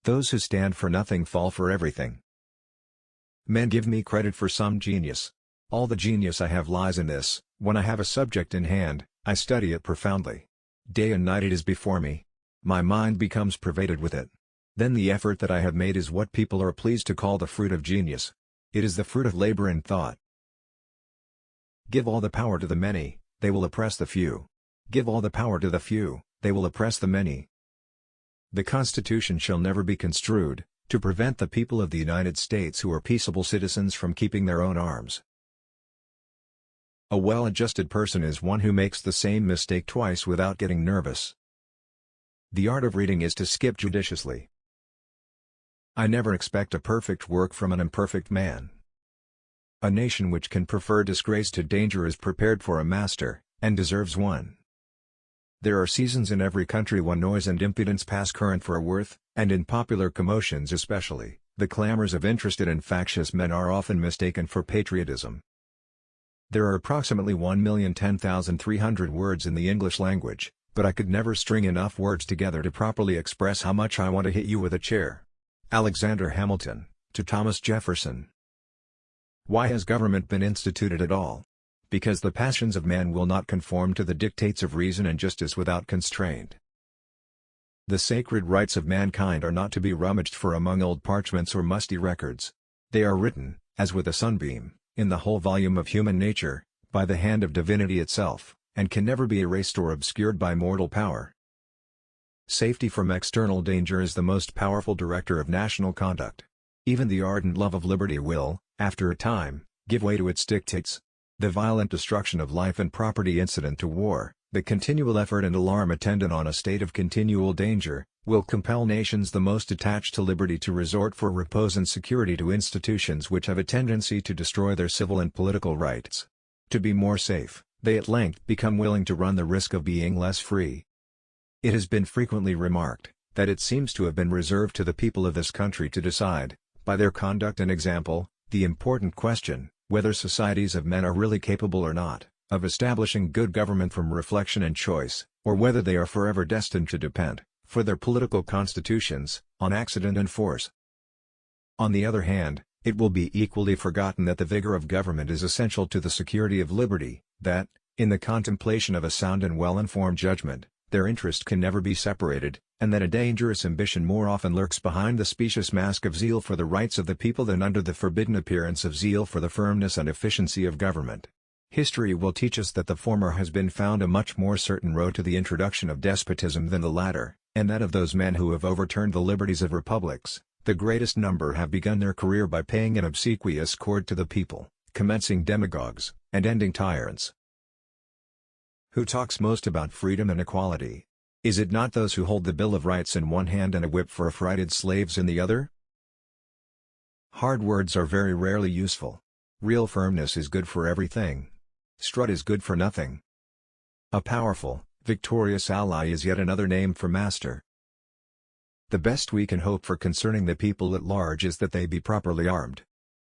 Those who stand for nothing fall for everything. Men give me credit for some genius. All the genius I have lies in this: when I have a subject in hand, I study it profoundly. Day and night it is before me. My mind becomes pervaded with it. Then the effort that I have made is what people are pleased to call the fruit of genius. It is the fruit of labor and thought. Give all the power to the many, they will oppress the few. Give all the power to the few, they will oppress the many. The Constitution shall never be construed to prevent the people of the United States who are peaceable citizens from keeping their own arms. A well-adjusted person is one who makes the same mistake twice without getting nervous. The art of reading is to skip judiciously. I never expect a perfect work from an imperfect man. A nation which can prefer disgrace to danger is prepared for a master, and deserves one. There are seasons in every country when noise and impudence pass current for a worth, and in popular commotions especially, the clamors of interested and factious men are often mistaken for patriotism. There are approximately 1,010,300 words in the English language, but I could never string enough words together to properly express how much I want to hit you with a chair. Alexander Hamilton, to Thomas Jefferson. Why has government been instituted at all? Because the passions of man will not conform to the dictates of reason and justice without constraint. The sacred rights of mankind are not to be rummaged for among old parchments or musty records. They are written, as with a sunbeam, in the whole volume of human nature, by the hand of divinity itself, and can never be erased or obscured by mortal power. Safety from external danger is the most powerful director of national conduct. Even the ardent love of liberty will, after a time, give way to its dictates. The violent destruction of life and property incident to war, the continual effort and alarm attendant on a state of continual danger, will compel nations the most attached to liberty to resort for repose and security to institutions which have a tendency to destroy their civil and political rights. To be more safe, they at length become willing to run the risk of being less free. It has been frequently remarked, that it seems to have been reserved to the people of this country to decide, by their conduct and example, the important question, whether societies of men are really capable or not, of establishing good government from reflection and choice, or whether they are forever destined to depend, for their political constitutions, on accident and force. On the other hand, it will be equally forgotten that the vigor of government is essential to the security of liberty, that, in the contemplation of a sound and well-informed judgment, their interest can never be separated, and that a dangerous ambition more often lurks behind the specious mask of zeal for the rights of the people than under the forbidden appearance of zeal for the firmness and efficiency of government. History will teach us that the former has been found a much more certain road to the introduction of despotism than the latter, and that of those men who have overturned the liberties of republics, the greatest number have begun their career by paying an obsequious court to the people, commencing demagogues, and ending tyrants. Who talks most about freedom and equality? Is it not those who hold the Bill of Rights in one hand and a whip for affrighted slaves in the other? Hard words are very rarely useful. Real firmness is good for everything. Strut is good for nothing. A powerful, victorious ally is yet another name for master. The best we can hope for concerning the people at large is that they be properly armed.